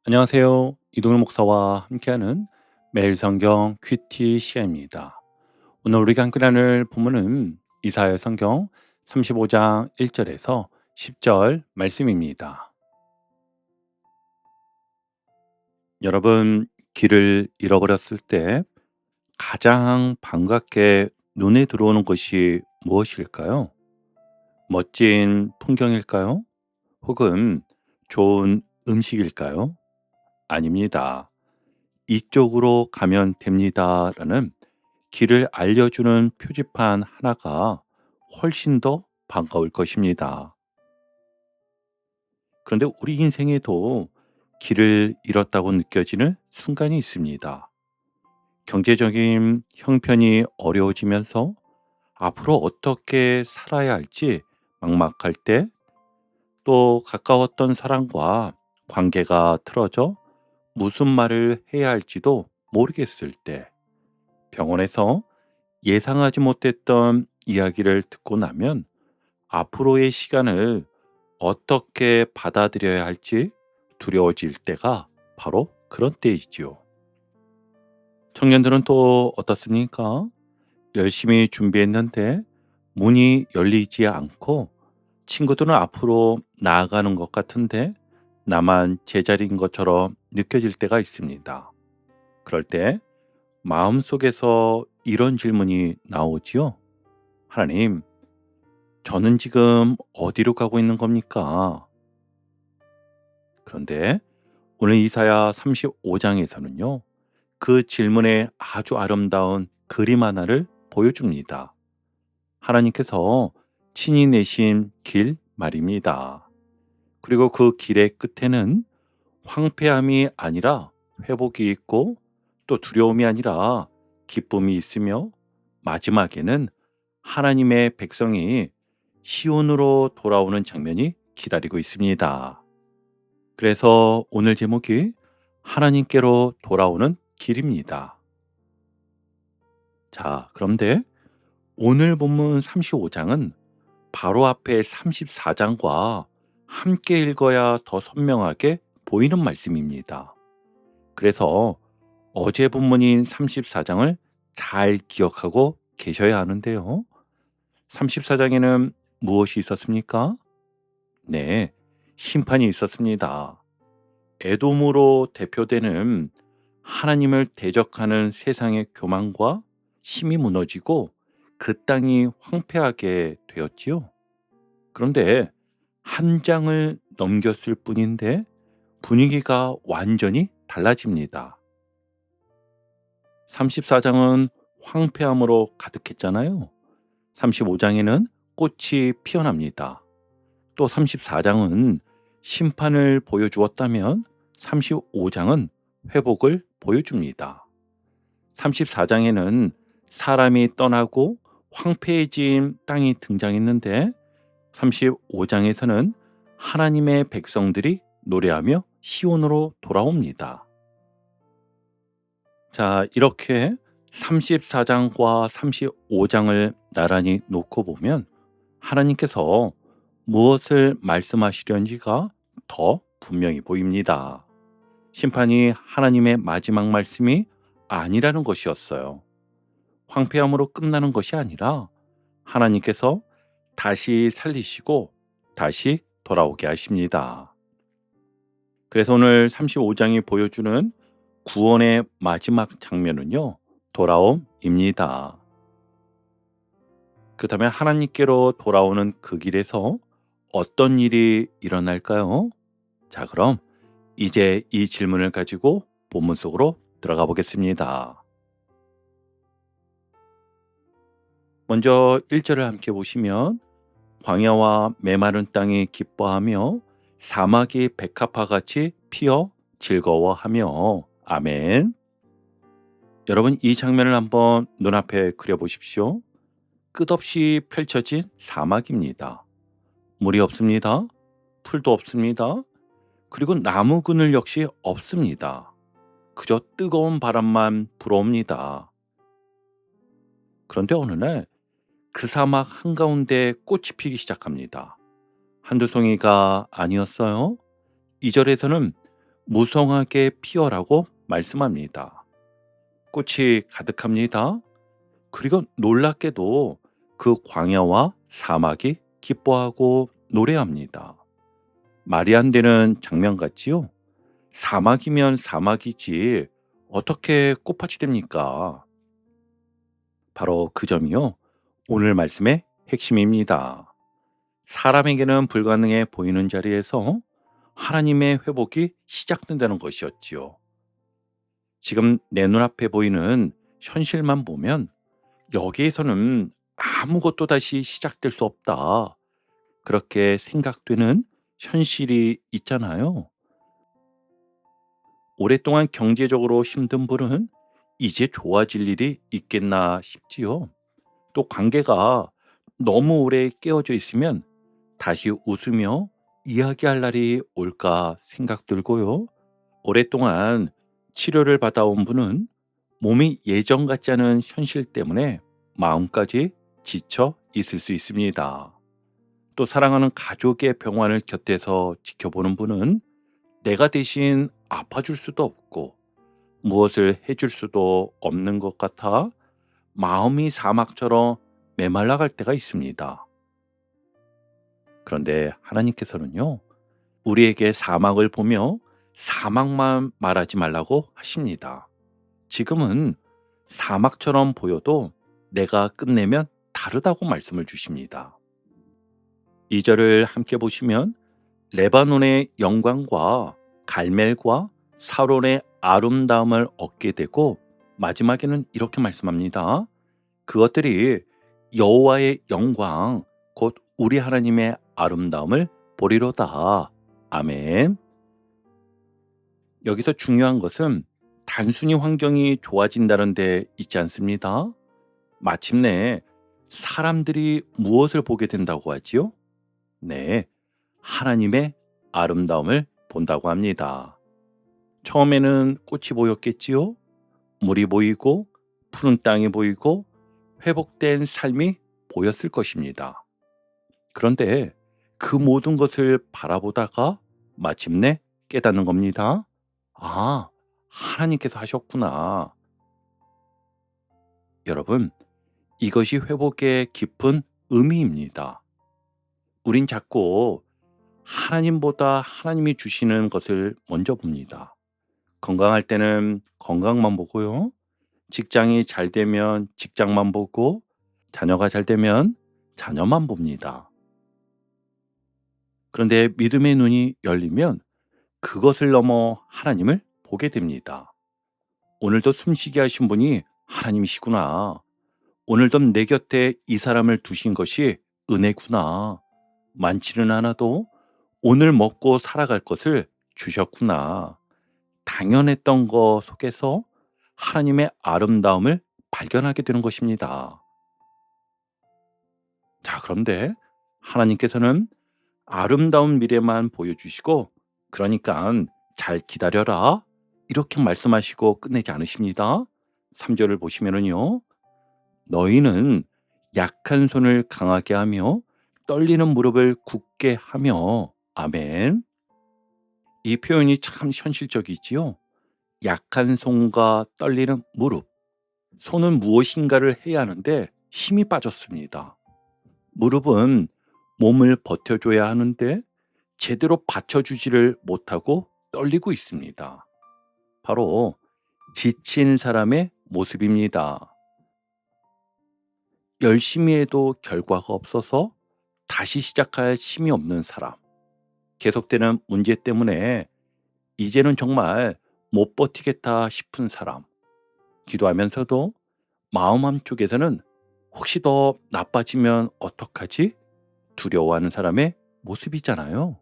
안녕하세요. 이동일 목사와 함께하는 매일 성경 큐티 시간입니다. 오늘 우리가 함께 나눌 본문은 이사야 성경 35장 1절에서 10절 말씀입니다. 여러분, 길을 잃어버렸을 때 가장 반갑게 눈에 들어오는 것이 무엇일까요? 멋진 풍경일까요? 혹은 좋은 음식일까요? 아닙니다. 이쪽으로 가면 됩니다라는 길을 알려주는 표지판 하나가 훨씬 더 반가울 것입니다. 그런데 우리 인생에도 길을 잃었다고 느껴지는 순간이 있습니다. 경제적인 형편이 어려워지면서 앞으로 어떻게 살아야 할지 막막할 때, 또 가까웠던 사람과 관계가 틀어져 무슨 말을 해야 할지도 모르겠을 때, 병원에서 예상하지 못했던 이야기를 듣고 나면 앞으로의 시간을 어떻게 받아들여야 할지 두려워질 때가 바로 그런 때이지요. 청년들은 또 어떻습니까? 열심히 준비했는데 문이 열리지 않고 친구들은 앞으로 나아가는 것 같은데 나만 제자리인 것처럼 느껴질 때가 있습니다. 그럴 때 마음속에서 이런 질문이 나오지요. 하나님, 저는 지금 어디로 가고 있는 겁니까? 그런데 오늘 이사야 35장에서는요, 그 질문에 아주 아름다운 그림 하나를 보여줍니다. 하나님께서 친히 내신 길 말입니다. 그리고 그 길의 끝에는 황폐함이 아니라 회복이 있고, 또 두려움이 아니라 기쁨이 있으며, 마지막에는 하나님의 백성이 시온으로 돌아오는 장면이 기다리고 있습니다. 그래서 오늘 제목이 하나님께로 돌아오는 길입니다. 자, 그런데 오늘 본문 35장은 바로 앞에 34장과 함께 읽어야 더 선명하게 보이는 말씀입니다. 그래서 어제 본문인 34장을 잘 기억하고 계셔야 하는데요. 34장에는 무엇이 있었습니까? 네, 심판이 있었습니다. 에돔으로 대표되는 하나님을 대적하는 세상의 교만과 힘이 무너지고 그 땅이 황폐하게 되었지요. 그런데 한 장을 넘겼을 뿐인데 분위기가 완전히 달라집니다. 34장은 황폐함으로 가득했잖아요. 35장에는 꽃이 피어납니다. 또 34장은 심판을 보여주었다면 35장은 회복을 보여줍니다. 34장에는 사람이 떠나고 황폐해진 땅이 등장했는데 35장에서는 하나님의 백성들이 노래하며 시온으로 돌아옵니다. 자, 이렇게 34장과 35장을 나란히 놓고 보면 하나님께서 무엇을 말씀하시려는지가 더 분명히 보입니다. 심판이 하나님의 마지막 말씀이 아니라는 것이었어요. 황폐함으로 끝나는 것이 아니라 하나님께서 다시 살리시고 다시 돌아오게 하십니다. 그래서 오늘 35장이 보여주는 구원의 마지막 장면은요, 돌아옴입니다. 그렇다면 하나님께로 돌아오는 그 길에서 어떤 일이 일어날까요? 자, 그럼 이제 이 질문을 가지고 본문 속으로 들어가 보겠습니다. 먼저 1절을 함께 보시면 광야와 메마른 땅이 기뻐하며 사막이 백합화같이 피어 즐거워하며 아멘. 여러분, 이 장면을 한번 눈앞에 그려보십시오. 끝없이 펼쳐진 사막입니다. 물이 없습니다. 풀도 없습니다. 그리고 나무 그늘 역시 없습니다. 그저 뜨거운 바람만 불어옵니다. 그런데 어느 날 그 사막 한가운데 꽃이 피기 시작합니다. 한두 송이가 아니었어요. 2절에서는 무성하게 피어라고 말씀합니다. 꽃이 가득합니다. 그리고 놀랍게도 그 광야와 사막이 기뻐하고 노래합니다. 말이 안 되는 장면 같지요? 사막이면 사막이지 어떻게 꽃밭이 됩니까? 바로 그 점이요. 오늘 말씀의 핵심입니다. 사람에게는 불가능해 보이는 자리에서 하나님의 회복이 시작된다는 것이었지요. 지금 내 눈앞에 보이는 현실만 보면 여기에서는 아무것도 다시 시작될 수 없다. 그렇게 생각되는 현실이 있잖아요. 오랫동안 경제적으로 힘든 분은 이제 좋아질 일이 있겠나 싶지요. 또 관계가 너무 오래 깨어져 있으면 다시 웃으며 이야기할 날이 올까 생각 들고요. 오랫동안 치료를 받아온 분은 몸이 예전 같지 않은 현실 때문에 마음까지 지쳐 있을 수 있습니다. 또 사랑하는 가족의 병환을 곁에서 지켜보는 분은 내가 대신 아파줄 수도 없고 무엇을 해줄 수도 없는 것 같아 마음이 사막처럼 메말라갈 때가 있습니다. 그런데 하나님께서는요, 우리에게 사막을 보며 사막만 말하지 말라고 하십니다. 지금은 사막처럼 보여도 내가 끝내면 다르다고 말씀을 주십니다. 2절을 함께 보시면 레바논의 영광과 갈멜과 사론의 아름다움을 얻게 되고 마지막에는 이렇게 말씀합니다. 그것들이 여호와의 영광 곧 우리 하나님의 아름다움을 보리로다. 아멘. 여기서 중요한 것은 단순히 환경이 좋아진다는 데 있지 않습니다. 마침내 사람들이 무엇을 보게 된다고 하지요? 네, 하나님의 아름다움을 본다고 합니다. 처음에는 꽃이 보였겠지요? 물이 보이고 푸른 땅이 보이고 회복된 삶이 보였을 것입니다. 그런데 그 모든 것을 바라보다가 마침내 깨닫는 겁니다. 아, 하나님께서 하셨구나. 여러분, 이것이 회복의 깊은 의미입니다. 우린 자꾸 하나님보다 하나님이 주시는 것을 먼저 봅니다. 건강할 때는 건강만 보고요. 직장이 잘 되면 직장만 보고 자녀가 잘 되면 자녀만 봅니다. 그런데 믿음의 눈이 열리면 그것을 넘어 하나님을 보게 됩니다. 오늘도 숨쉬게 하신 분이 하나님이시구나. 오늘도 내 곁에 이 사람을 두신 것이 은혜구나. 많지는 않아도 오늘 먹고 살아갈 것을 주셨구나. 당연했던 것 속에서 하나님의 아름다움을 발견하게 되는 것입니다. 자, 그런데 하나님께서는 아름다운 미래만 보여주시고, 그러니까 잘 기다려라. 이렇게 말씀하시고 끝내지 않으십니다. 3절을 보시면은요. 너희는 약한 손을 강하게 하며 떨리는 무릎을 굳게 하며. 아멘. 이 표현이 참 현실적이지요. 약한 손과 떨리는 무릎. 손은 무엇인가를 해야 하는데 힘이 빠졌습니다. 무릎은 몸을 버텨줘야 하는데 제대로 받쳐주지를 못하고 떨리고 있습니다. 바로 지친 사람의 모습입니다. 열심히 해도 결과가 없어서 다시 시작할 힘이 없는 사람. 계속되는 문제 때문에 이제는 정말 못 버티겠다 싶은 사람. 기도하면서도 마음 한쪽에서는 혹시 더 나빠지면 어떡하지? 두려워하는 사람의 모습이잖아요.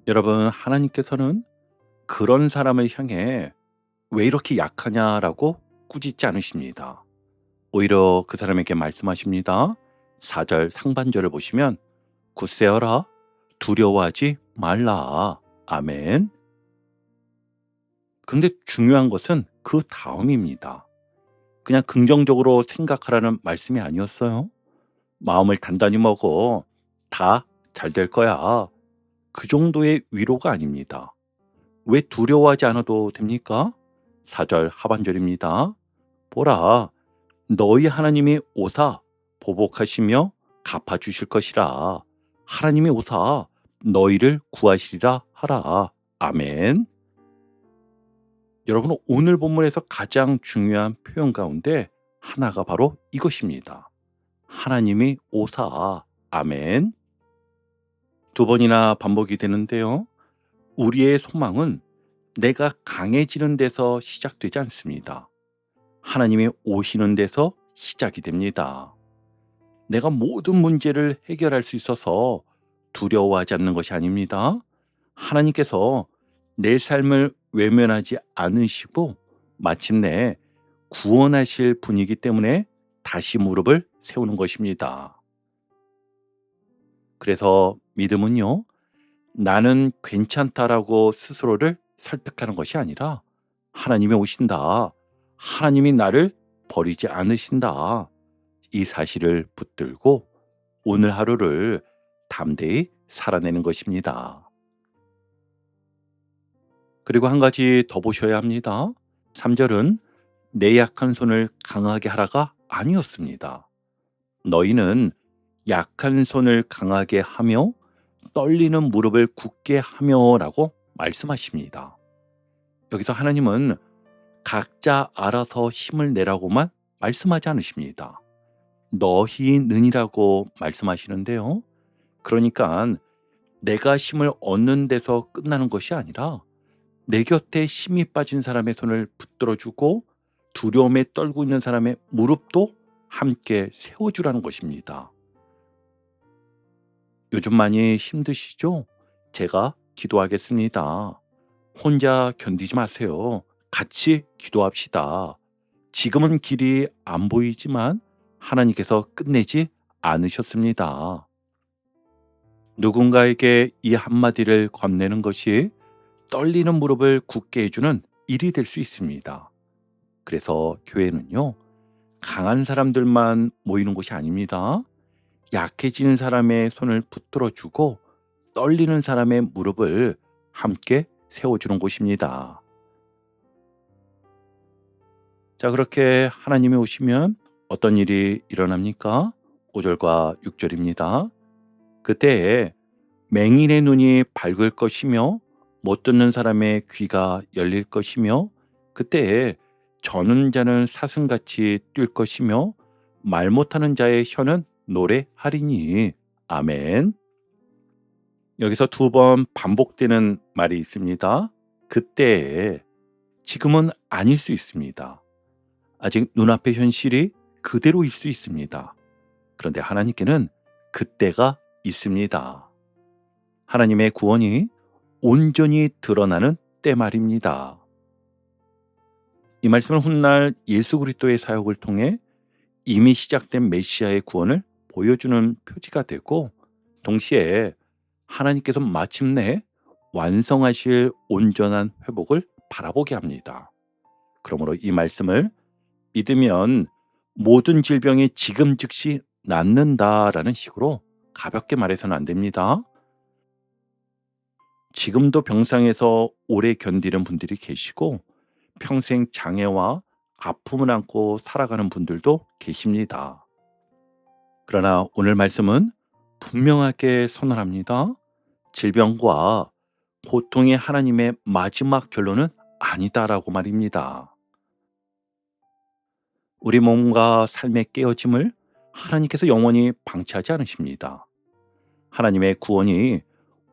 여러분, 하나님께서는 그런 사람을 향해 왜 이렇게 약하냐라고 꾸짖지 않으십니다. 오히려 그 사람에게 말씀하십니다. 4절 상반절을 보시면 굳세어라 두려워하지 말라. 아멘. 근데 중요한 것은 그 다음입니다. 그냥 긍정적으로 생각하라는 말씀이 아니었어요. 마음을 단단히 먹어. 다 잘 될 거야. 그 정도의 위로가 아닙니다. 왜 두려워하지 않아도 됩니까? 4절 하반절입니다. 보라, 너희 하나님이 오사 보복하시며 갚아주실 것이라. 하나님이 오사 너희를 구하시리라 하라. 아멘. 여러분, 오늘 본문에서 가장 중요한 표현 가운데 하나가 바로 이것입니다. 하나님이 오사. 아멘. 두 번이나 반복이 되는데요. 우리의 소망은 내가 강해지는 데서 시작되지 않습니다. 하나님이 오시는 데서 시작이 됩니다. 내가 모든 문제를 해결할 수 있어서 두려워하지 않는 것이 아닙니다. 하나님께서 내 삶을 외면하지 않으시고 마침내 구원하실 분이기 때문에 다시 무릎을 세우는 것입니다. 그래서 믿음은요, 나는 괜찮다라고 스스로를 설득하는 것이 아니라 하나님이 오신다, 하나님이 나를 버리지 않으신다, 이 사실을 붙들고 오늘 하루를 담대히 살아내는 것입니다. 그리고 한 가지 더 보셔야 합니다. 3절은 내 약한 손을 강하게 하라가 아니었습니다. 너희는 약한 손을 강하게 하며 떨리는 무릎을 굳게 하며 라고 말씀하십니다. 여기서 하나님은 각자 알아서 힘을 내라고만 말씀하지 않으십니다. 너희는이라고 말씀하시는데요. 그러니까 내가 힘을 얻는 데서 끝나는 것이 아니라 내 곁에 힘이 빠진 사람의 손을 붙들어주고 두려움에 떨고 있는 사람의 무릎도 함께 세워주라는 것입니다. 요즘 많이 힘드시죠? 제가 기도하겠습니다. 혼자 견디지 마세요. 같이 기도합시다. 지금은 길이 안 보이지만 하나님께서 끝내지 않으셨습니다. 누군가에게 이 한마디를 건네는 것이 떨리는 무릎을 굳게 해주는 일이 될 수 있습니다. 그래서 교회는요, 강한 사람들만 모이는 곳이 아닙니다. 약해지는 사람의 손을 붙들어주고 떨리는 사람의 무릎을 함께 세워주는 곳입니다. 자, 그렇게 하나님이 오시면 어떤 일이 일어납니까? 5절과 6절입니다. 그때에 맹인의 눈이 밝을 것이며 못 듣는 사람의 귀가 열릴 것이며 그때에 저는 자는 사슴같이 뛸 것이며 말 못하는 자의 혀는 노래하리니. 아멘. 여기서 두 번 반복되는 말이 있습니다. 그때에, 지금은 아닐 수 있습니다. 아직 눈앞의 현실이 그대로일 수 있습니다. 그런데 하나님께는 그때가 있습니다. 하나님의 구원이 온전히 드러나는 때 말입니다. 이 말씀은 훗날 예수 그리스도의 사역을 통해 이미 시작된 메시아의 구원을 보여주는 표지가 되고 동시에 하나님께서 마침내 완성하실 온전한 회복을 바라보게 합니다. 그러므로 이 말씀을 믿으면 모든 질병이 지금 즉시 낫는다라는 식으로 가볍게 말해서는 안 됩니다. 지금도 병상에서 오래 견디는 분들이 계시고 평생 장애와 아픔을 안고 살아가는 분들도 계십니다. 그러나 오늘 말씀은 분명하게 선언합니다. 질병과 고통이 하나님의 마지막 결론은 아니다라고 말입니다. 우리 몸과 삶의 깨어짐을 하나님께서 영원히 방치하지 않으십니다. 하나님의 구원이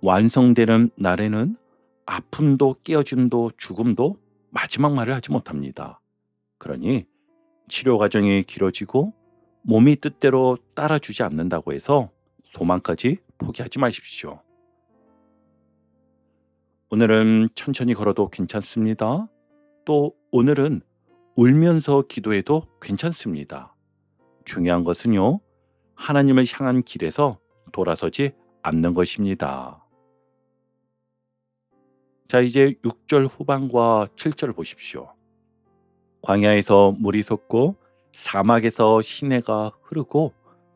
완성되는 날에는 아픔도 깨어짐도 죽음도 마지막 말을 하지 못합니다. 그러니 치료 과정이 길어지고 몸이 뜻대로 따라주지 않는다고 해서 소망까지 포기하지 마십시오. 오늘은 천천히 걸어도 괜찮습니다. 또 오늘은 울면서 기도해도 괜찮습니다. 중요한 것은요, 하나님을 향한 길에서 돌아서지 않는 것입니다. 자, 이제 6절 후반과 7절 보십시오. 광야에서 물이 솟고 사막에서 시내가 흐르고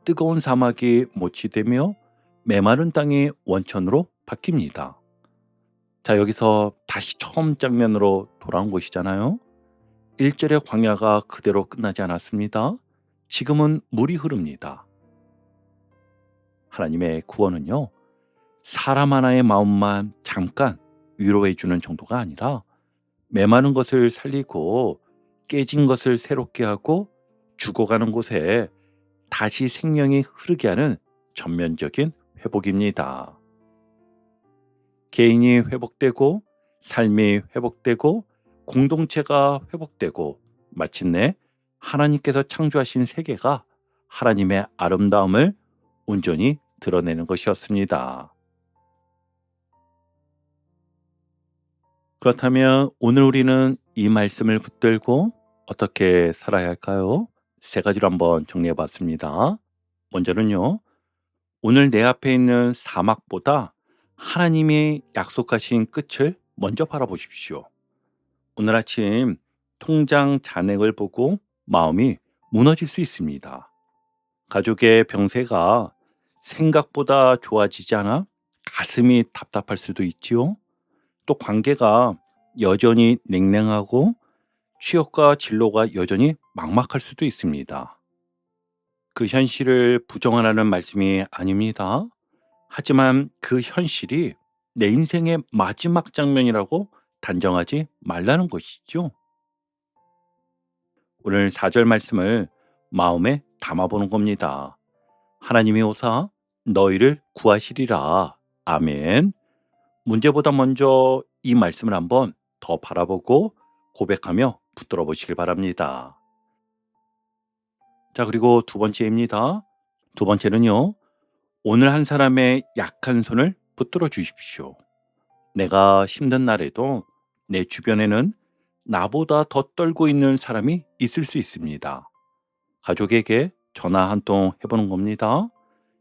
뜨거운 사막이 못이 되며 메마른 땅이 원천으로 바뀝니다. 자, 여기서 다시 처음 장면으로 돌아온 것이잖아요. 1절의 광야가 그대로 끝나지 않았습니다. 지금은 물이 흐릅니다. 하나님의 구원은요, 사람 하나의 마음만 잠깐 위로해 주는 정도가 아니라 메마른 것을 살리고 깨진 것을 새롭게 하고 죽어가는 곳에 다시 생명이 흐르게 하는 전면적인 회복입니다. 개인이 회복되고 삶이 회복되고 공동체가 회복되고 마침내 하나님께서 창조하신 세계가 하나님의 아름다움을 온전히 드러내는 것이었습니다. 그렇다면 오늘 우리는 이 말씀을 붙들고 어떻게 살아야 할까요? 세 가지로 한번 정리해 봤습니다. 먼저는요, 오늘 내 앞에 있는 사막보다 하나님이 약속하신 끝을 먼저 바라보십시오. 오늘 아침 통장 잔액을 보고 마음이 무너질 수 있습니다. 가족의 병세가 생각보다 좋아지지 않아 가슴이 답답할 수도 있지요. 또 관계가 여전히 냉랭하고 취업과 진로가 여전히 막막할 수도 있습니다. 그 현실을 부정하라는 말씀이 아닙니다. 하지만 그 현실이 내 인생의 마지막 장면이라고 단정하지 말라는 것이죠. 오늘 4절 말씀을 마음에 담아보는 겁니다. 하나님이 오사 너희를 구하시리라. 아멘. 문제보다 먼저 이 말씀을 한번 더 바라보고 고백하며 붙들어 보시길 바랍니다. 자, 그리고 두 번째입니다. 두 번째는요, 오늘 한 사람의 약한 손을 붙들어 주십시오. 내가 힘든 날에도 내 주변에는 나보다 더 떨고 있는 사람이 있을 수 있습니다. 가족에게 전화 한 통 해보는 겁니다.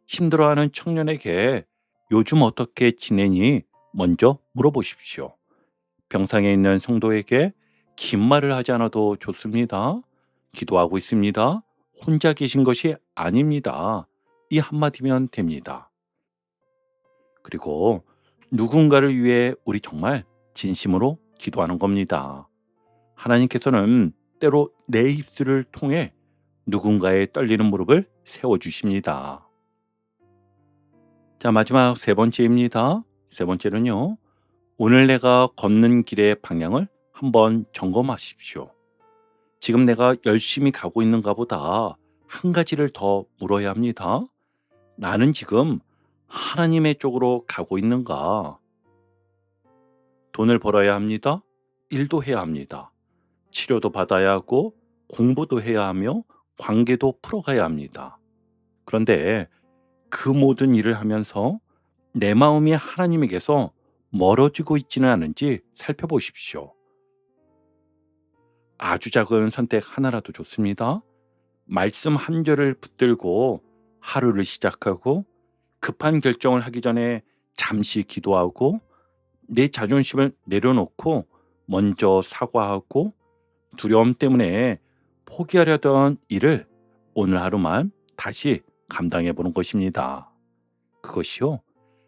힘들어하는 청년에게 요즘 어떻게 지내니? 먼저 물어보십시오. 병상에 있는 성도에게 긴 말을 하지 않아도 좋습니다. 기도하고 있습니다. 혼자 계신 것이 아닙니다. 이 한마디면 됩니다. 그리고 누군가를 위해 우리 정말 진심으로 기도하는 겁니다. 하나님께서는 때로 내 입술을 통해 누군가의 떨리는 무릎을 세워주십니다. 자, 마지막 세 번째입니다. 세 번째는요, 오늘 내가 걷는 길의 방향을 한번 점검하십시오. 지금 내가 열심히 가고 있는가 보다 한 가지를 더 물어야 합니다. 나는 지금 하나님의 쪽으로 가고 있는가? 돈을 벌어야 합니다. 일도 해야 합니다. 치료도 받아야 하고 공부도 해야 하며 관계도 풀어가야 합니다. 그런데 그 모든 일을 하면서 내 마음이 하나님에게서 멀어지고 있지는 않은지 살펴보십시오. 아주 작은 선택 하나라도 좋습니다. 말씀 한 절을 붙들고 하루를 시작하고 급한 결정을 하기 전에 잠시 기도하고 내 자존심을 내려놓고 먼저 사과하고 두려움 때문에 포기하려던 일을 오늘 하루만 다시 감당해 보는 것입니다. 그것이요,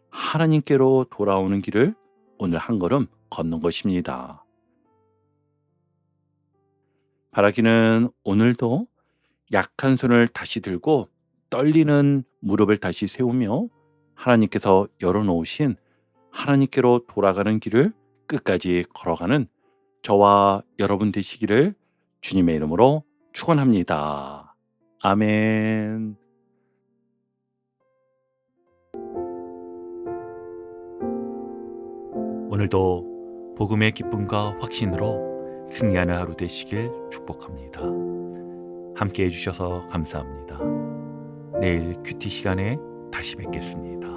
하나님께로 돌아오는 길을 오늘 한 걸음 걷는 것입니다. 바라기는 오늘도 약한 손을 다시 들고 떨리는 무릎을 다시 세우며 하나님께서 열어놓으신 하나님께로 돌아가는 길을 끝까지 걸어가는 저와 여러분 되시기를 주님의 이름으로 축원합니다. 아멘. 오늘도 복음의 기쁨과 확신으로 승리하는 하루 되시길 축복합니다. 함께 해주셔서 감사합니다. 내일 큐티 시간에 다시 뵙겠습니다.